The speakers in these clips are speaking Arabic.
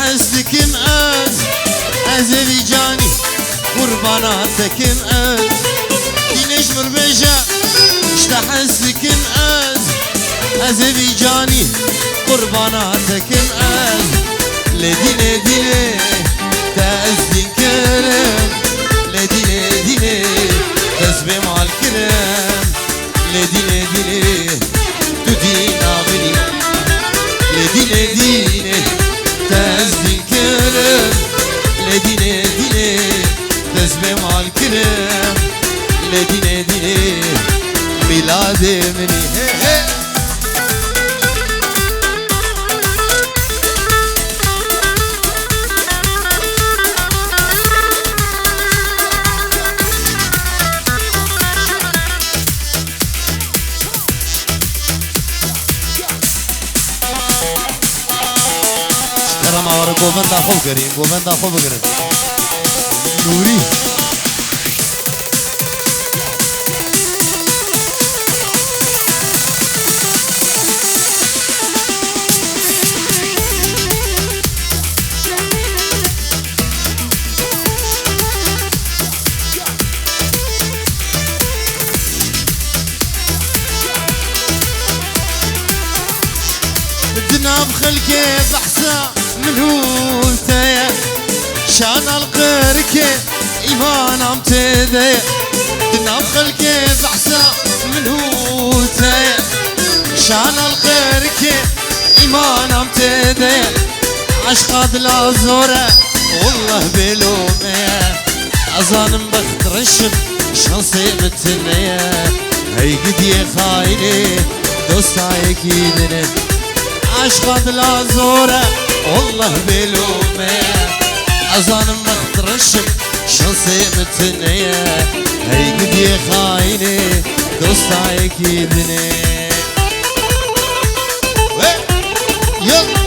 حسك مآز عزبي جاني قرباناتك مآز دينش مربجة اشتحسك مآز عزبي جاني قرباناتك مآز لديني ديني تأزدين كرم لديني ديني تسبي مع الكرم لديني ديني تدين عملي لديني ديني تأزدين كرم لديني ديني تسبي مع الكرم لديني ديني ميلادي مني هي هي ما ورا گوبند خوب کریم گوبند خوب کریم نوری بدنا بخلقي بحسا منو تايا شان القركة إيمان عم تذيا بدنا بخلقي بحسا منو تايا شان القركة إيمان عم تذيا عشقا بلا زورة والله بلوميا أظن بخترشم شانسي متنيا هي قد يا خايني دوستاي كيدني عشقا بلا زورة والله بلوميا أظن مخترشم شانسي متنيا هي قد يا خايني دوستاي كيدني يلا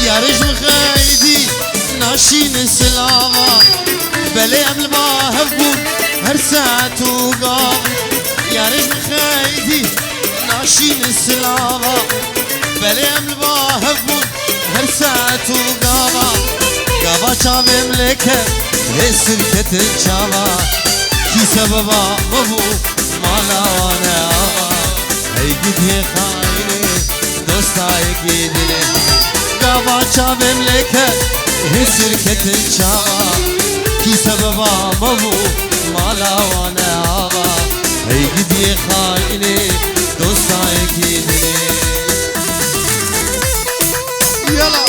يا رجل خايدي ناشين سلاما بلي قبل ما هبون هرسات وقام يا رجل خايدي ناشين سلاما بلي قبل ما هبون هرسات وقاما قابا شام ملكة هسر كتل شاما كي سببا مبو مالا وانا هي قد هي خايني دوستا يقيدني قابا شام ملكة هسر كتل شاما كي سببا مبو مالا وانا هي قد هي خايني دوستا يقيدني يلا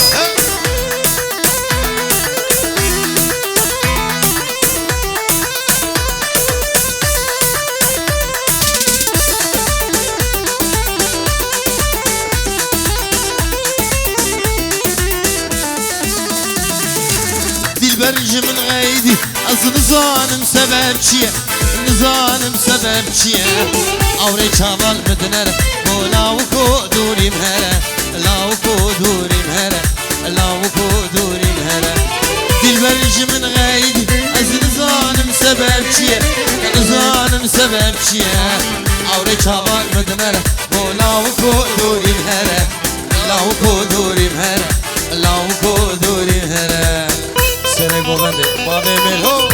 برج من غيدي أصل ظالم سبب شيء ظالم سبب شيء أوري شابال بدنر ولا وكو دوري مهرة لا وكو دوري مهرة لا وكو دوري مهرة دي البرج من غيدي أصل ظالم سبب شيء ظالم سبب شيء أوري شابال بدنر ولا وكو دوري مهرة لا وكو دوري مهرة لا وكو دوري مهرة سنة قوبنده بابي ملهو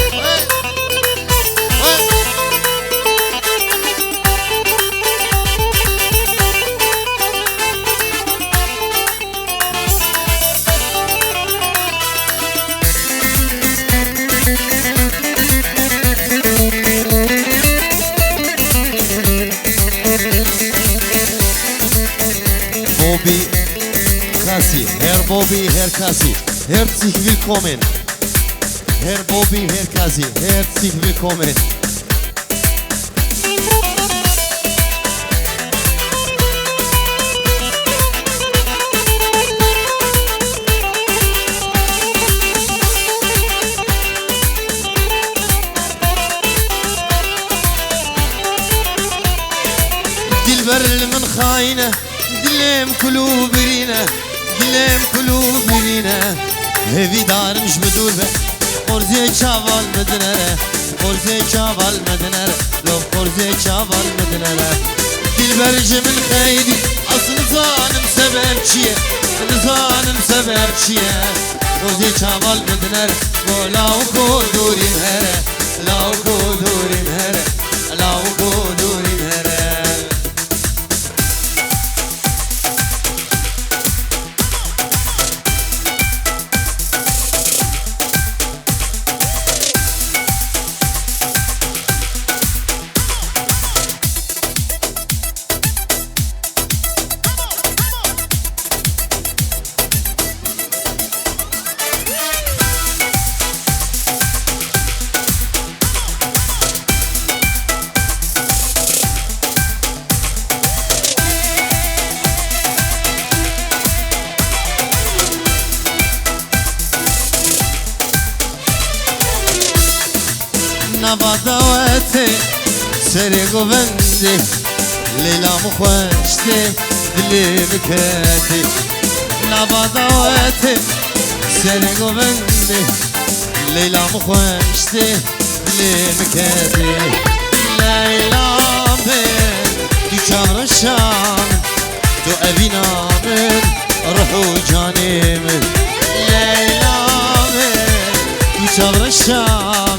بوبي كاسي هير بوبي هير كاسي herzlich willkommen Herr Bobby, Herr Kasi, herzlich willkommen. من خاينة دلم كلو برينا دلم كلو برينا هفي دار مش بدور به قرزي چاوال مدنره قرزي چاوال مدنره لو قرزي چاوال مدنره دلبرج من خيدي اصل ظالم سبب چيه ظالم سبب چيه قرزي چاوال مدنره لاو كودوري مهره لاو كودوري مهره لاو كودوري مهره نبادواتي سري قوبندي ليلى مخوشتي دلي بكاتي نبادواتي سري قوبندي ليلى مخوشتي دلي بكاتي ليلى من تشار الشام تو أبينا من روحو جاني من ليلى من تشار الشام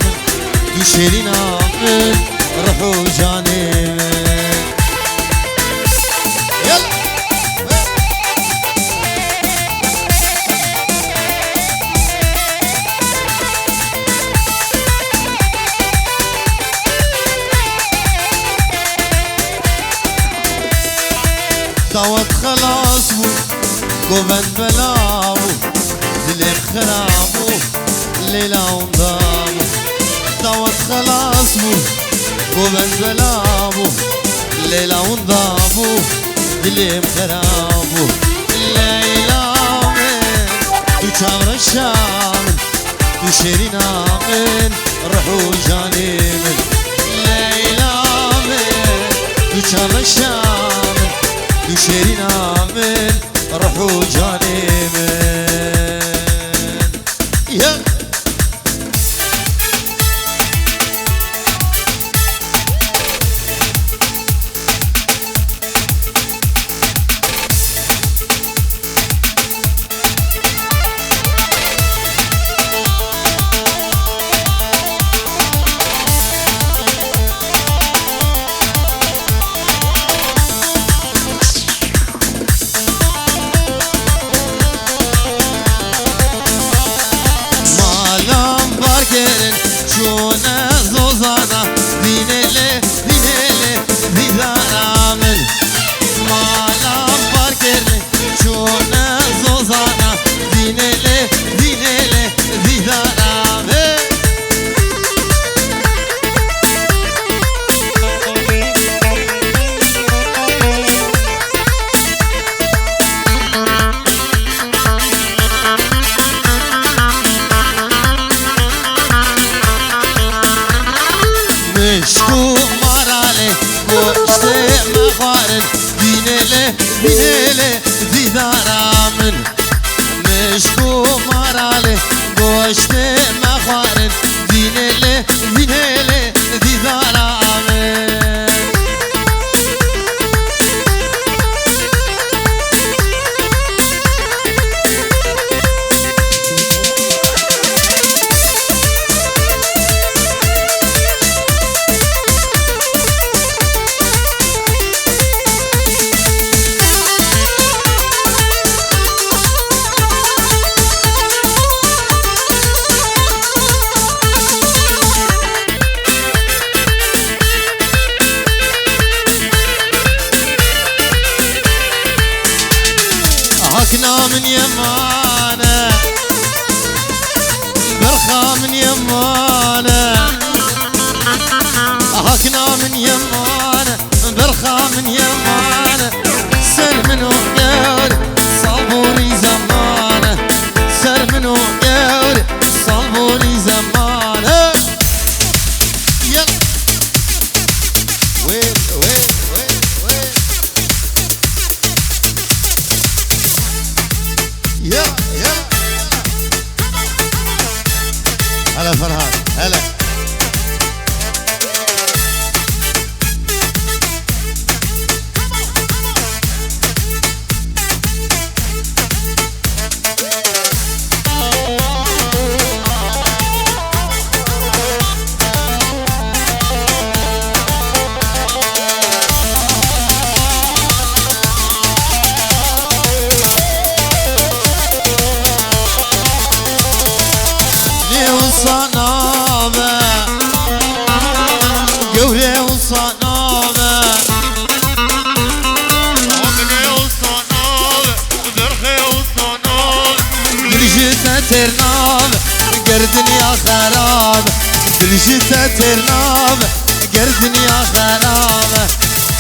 شيرين عامل روحو جاني يلا دعوت خلاص بو قوبن بلاو دلم خرابو ليلة ومضامو دعوت خلاص بو قوبن بلابو ليلى ونضابو دلي مخرابو ليلى من تشاور الشام تشيرينا من روحو جاني من ليلى من تشاور الشام تشيرينا من روحو جاني من شونه زوزانا دينيلي دينيلي ديدانا من مالا باركرني شونه زوزانا دينيلي دينيلي ديدانا من مشكو مرالي واشتي مخارن دينيلي دينيلي ديدارا من مشكو مرالي واشتي مخارن دينيلي دينيلي ديدارا من هكنا من يمانه برخا من يمانه هكنا من يمانه برخا من يمانه سر منو غير صابوني زمانه سر منو غير صابوني زمانه يلا وين وين وين وين ترناب قردن يا خراب دلجتا ترناب قردن يا خراب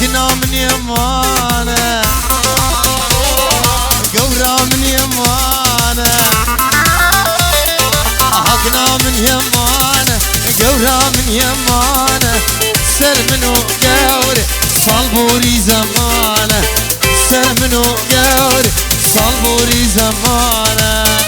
كنا من يمانه قورا من يمانه حقنا من يمانه قورا من يمانه سر منو قوري صالبوري زمانه سر منو قوري صالبوري زمانه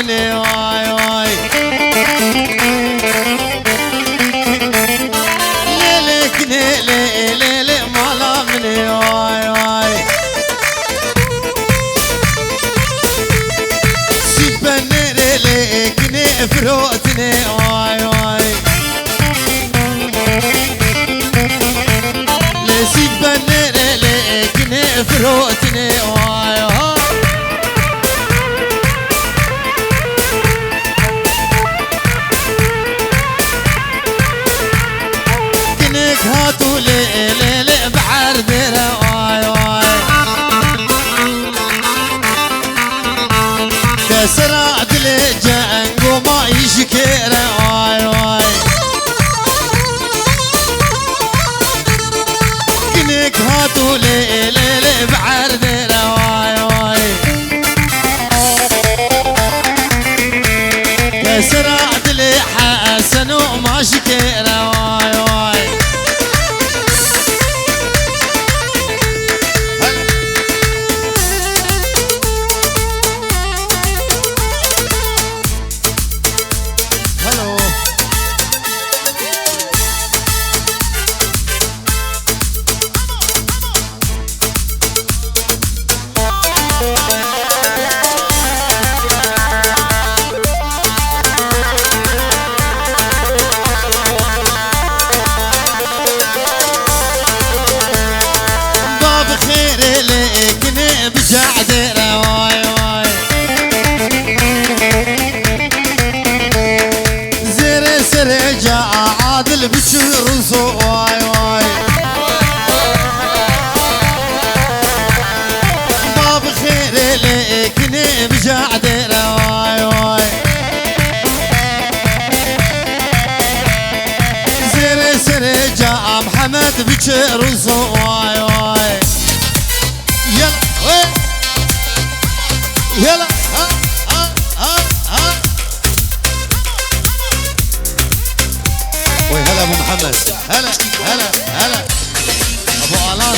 واي واي ليلك ليلي ليلي مالا مني واي واي سيبني ليلك نفروتني واي واي سيبني ليلك نفروتني واي واي هاتوا لي لي لي بعرذرة واي واي كسر عدل جنق وما يشكره واي واي كنك هاتوا لي لي لي بعرذرة واي واي كسر عدل حسن وما شكره واي واي بجعدره واي واي زر سرجع عادل بشرسو واي واي باب خير لكني بجعدره واي واي زر سرجع محمد بشرسو واي واي يلا يلا ها ها ها ها وي هلا ابو محمد هلا هلا هلا ابو آلان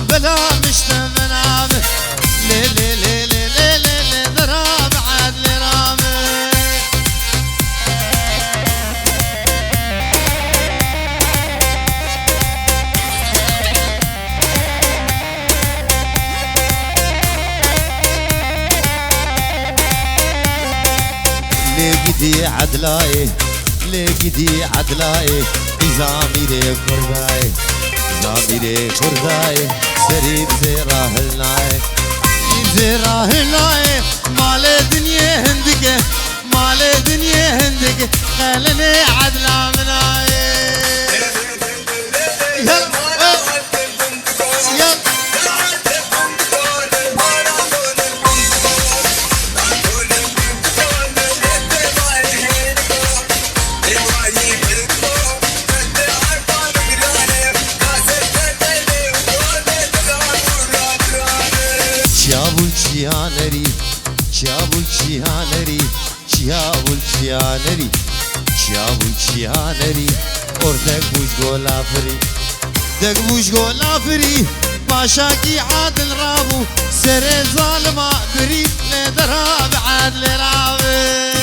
بلا مش تمنام لي لي لي لي لي لي ضرب عدل رامي لقدي عدلاي لقدي عدلاي زاميري كرداي زاميري كرداي سريب زراهلناي زراهلناي مال دنيا هندقه مال دنيا هندقه خلني عدلا مناي يلا يلا çiyaneri Çiyabul çiyaneri Çiyabul çiyaneri Çiyabul çiyaneri Ortak buş golafri Dek buş golafri Başaki adil rabu Sere zalima بريد لدراب عدل رابي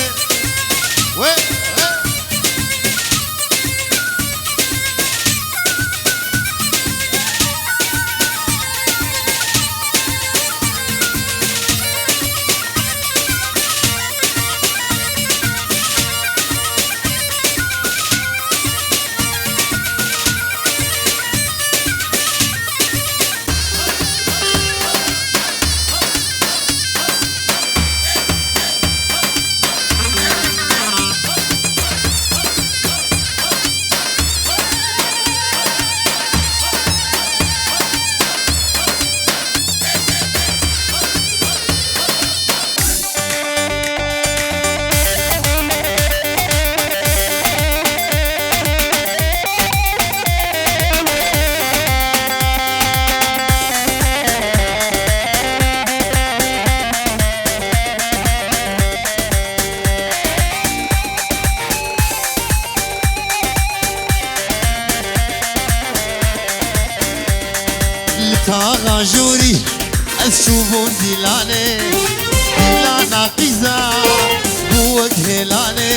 تاغا جوري أشوفون ديلاني ديلانا قيزا بوك هلاني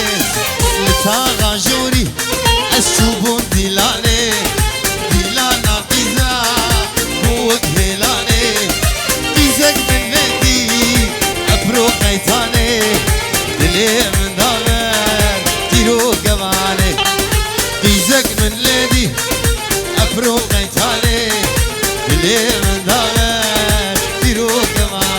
تاغا جوري أشوفون ديلاني ديلانا قيزا بوك هلاني قيزك من مهدي أبرو قيتاني دلي من دامر تيرو قماني قيزك من ليدي أبرو قيتاني دلي من دامر تيرو قماني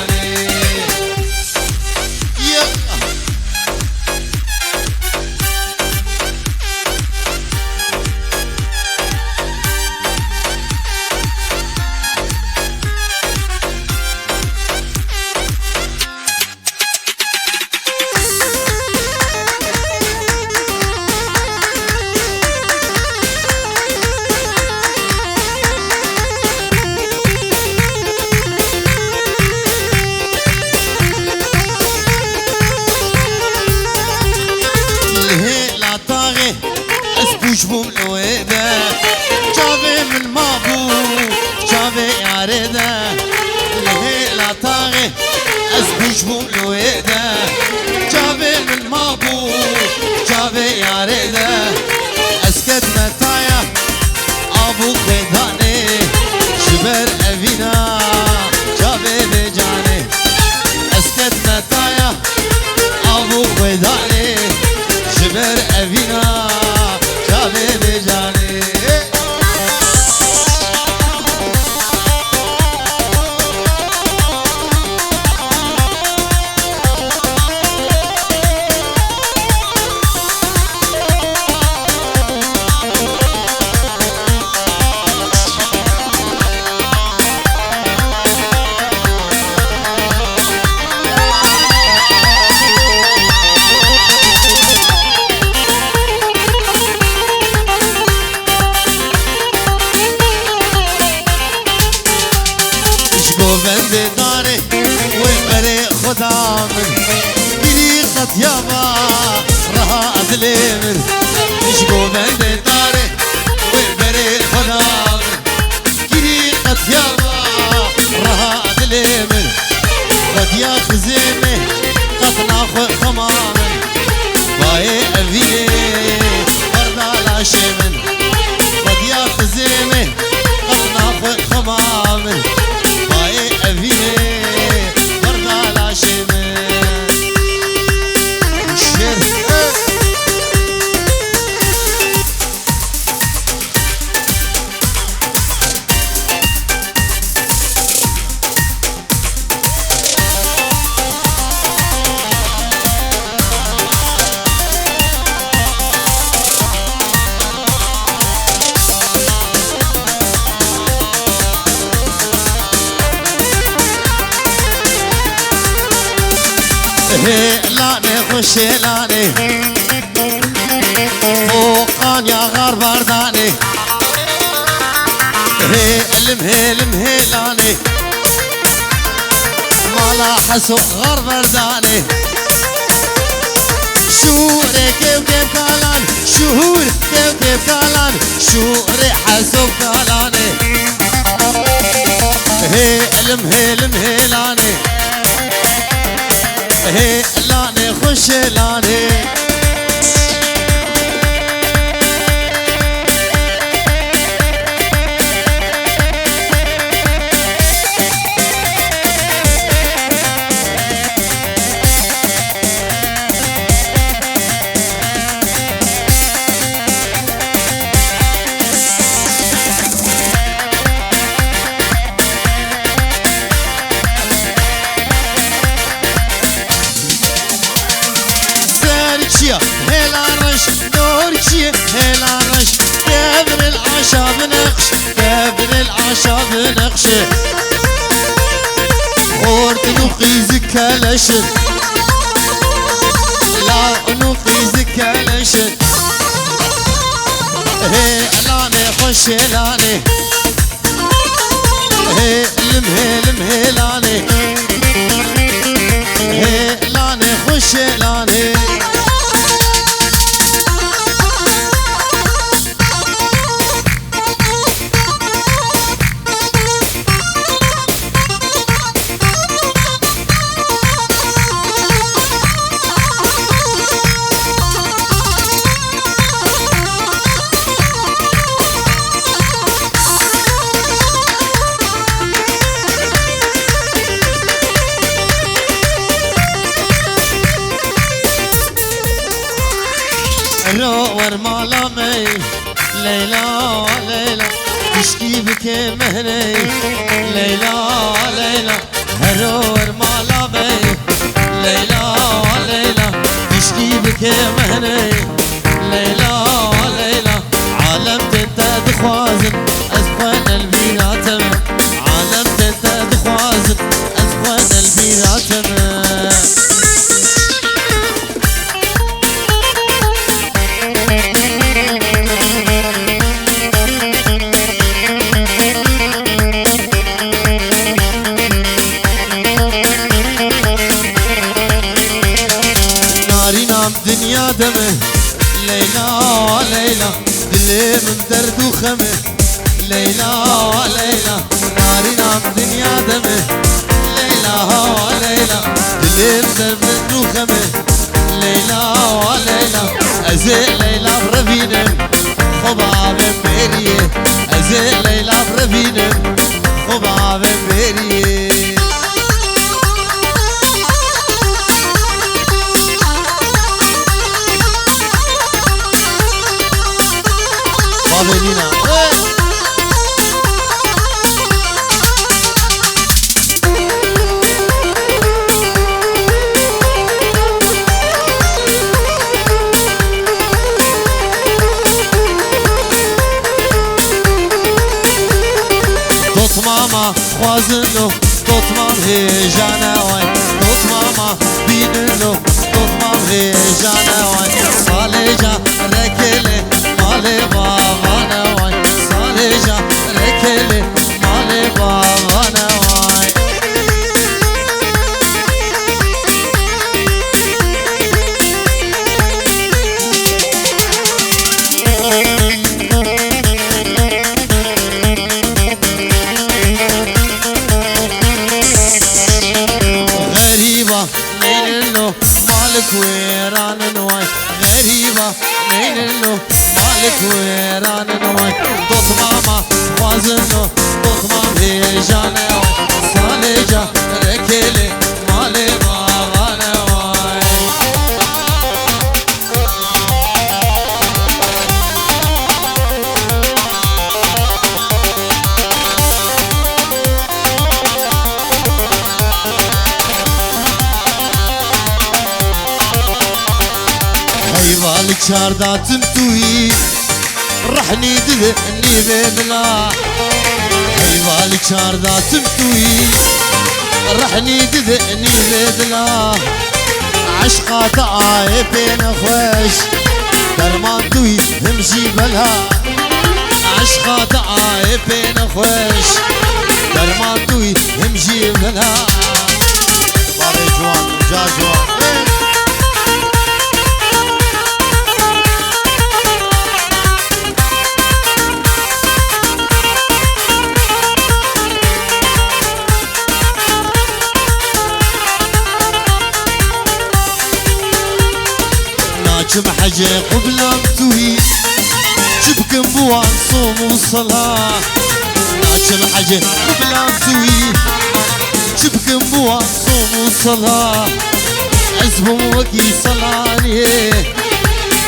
بوم الويدة جابي من مابو جابي عريدة الهيلة طاغي أسبوش بوم الويدة جابي من مابو جابي عريدة أسكت متايا أبو خيداني شبر أبينا جابي بجاني أسكت متايا أبو خيداني شبر أبينا جابي جاني بند داره وبري خدا من طريقة يابا رها أدلي من مشكو بند داره وبري خدا من طريقة يابا رها أدلي من قد يا خزيمة قد ناخذ خمامن باي أبيني بردا لا شمن قد يا خزيمة قد ناخذ خمامن أبيني برضا لا شمن هلاني خشيلاني فوقان يا غار برداني هلم هلم هلاني ما مالا حسو غر برداني شوري كيف كيف كالان شهور كيف كيف كالان شوري حسو كالاني هيلم هيلم هيلاني هيلاني خش هيلاني هلا رش نورشي هلا رش كبر العشاب نقش كبر العشاب نقش خورت نقيز كلشن لا نقيز كلشن هلاني خش هلاني هلم هلم هلاني هلاني خش هلاني روور مالامي ليلى ليلى تشكي بك مهني ليلى ليلى روور مالامي ليلى ليلى تشكي بك مهني ليلى ليلى عالم تنتد خوازن أزخوان البيراتم عالم تنتد خوازن أزخوان البيراتم دنيا دمه ليلى ليلى دلي من درد وخمه ليلى ليلى ناري نام دنيا دمه ليلى ليلى دلي من درد وخمه ليلى ليلى أزي ليلى بربينم خباب بيريه أزي ليلى بربينم خباب بيريه Avelina Tot mama خوازنو Tot mam hejana vay Tot mama binno Tot mam hejana vay Saleja rekele male bavana vay Saleja rekele male bavana vay غريبة نينلو مالك ويران نواي غريبة نينلو مالك ويران نواي دوت ماما خوازنو دوت مام هيجانا سالجا ركيلي مالي بابانا واي هيوالك شارداتم توي رحني دذني ببلا هيوالك شارداتم توي رحني دذني ببلا عشقات عايبين خوش درمان توي همشي بلها عشقات عايبين خوش درمان توي همشي بلها حاجة قبل بتوهي شبكن بوان صوم وصلاة ناجم حاجة قبل بتوهي شبكن بوان صوم وصلاة عزبهم وكي صلاني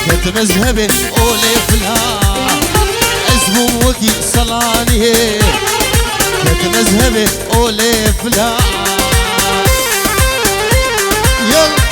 كت مذهبي أولي فلا عزبهم وكي صلاني كت مذهبي أولي فلا يلا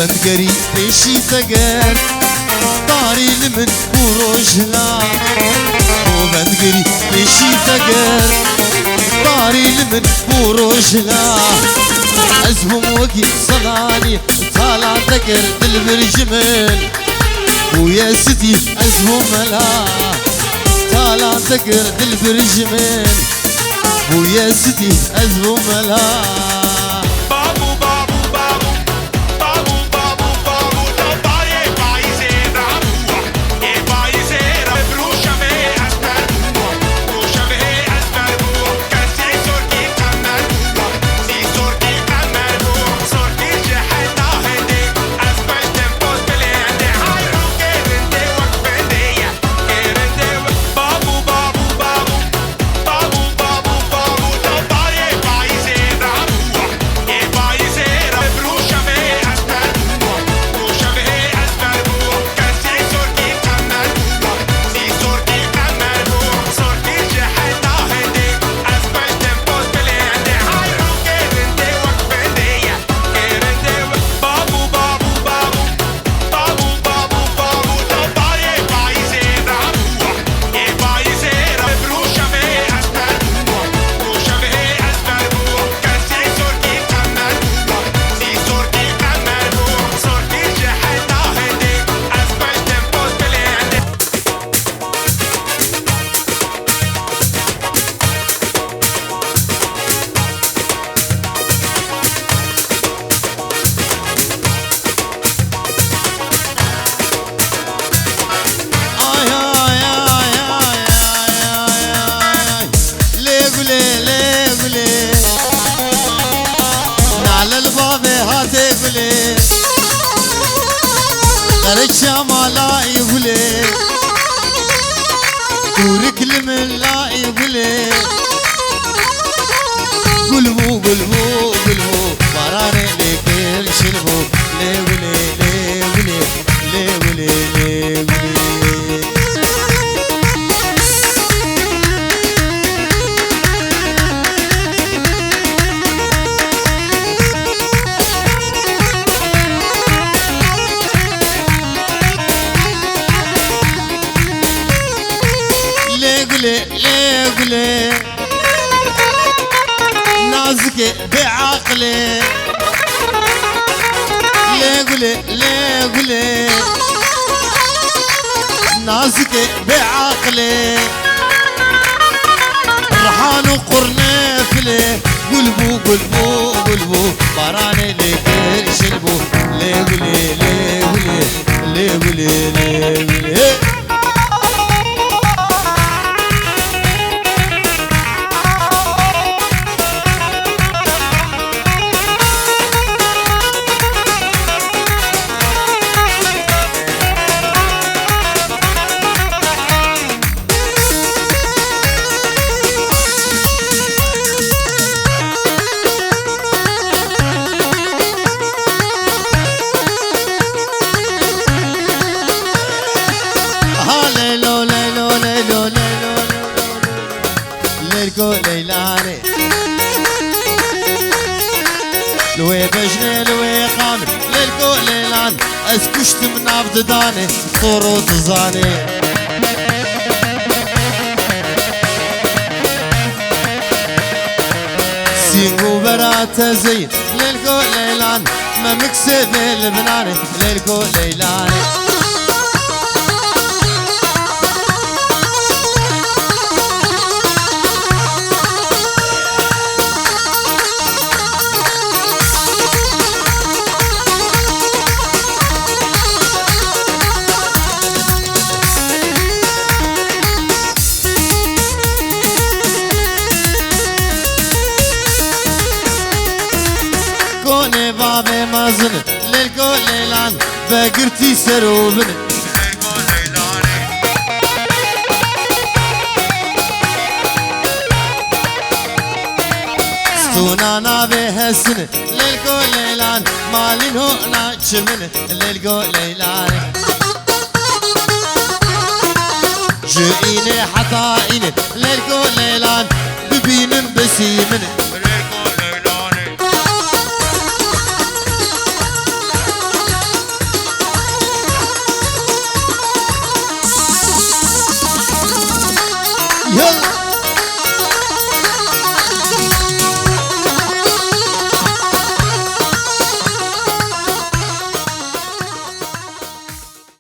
بند قريب بيشي تقر طاري لمن وروجلا بند قريب بيشي تقر طاري لمن وروجلا عزبهم وكي صلاني طالع تقر بالبرجمل ويا ستي عزبهم ملا طالع تقر بالبرجمل ويا ستي عزبهم ملا لا يقولي دورك لمن لا يقولي قلبو قلبو قلبو مراني لكل شلبو لي ولي لي ولي لي ولي لي ولي ليه نازك بعقلي ليه نازك بعقلي رحان وقرنفلي قلبو قلبو قلبو باراني لكل شلبو ليه ليه ليلاني لوي بجني لوي قامي ليلكو ليلان اسكشت من عبد داني صورو تزاني سينغو برات زين ليلكو ليلان ما مكسب البناني ليلكو ليلاني ليلكو ليلان بقرتي سروبن ستونانا بهسن ليلكو ليلان مالين هونا چمن ليلكو ليلان جئيني حطائني ليلكو ليلان ببينن بسيمن يلا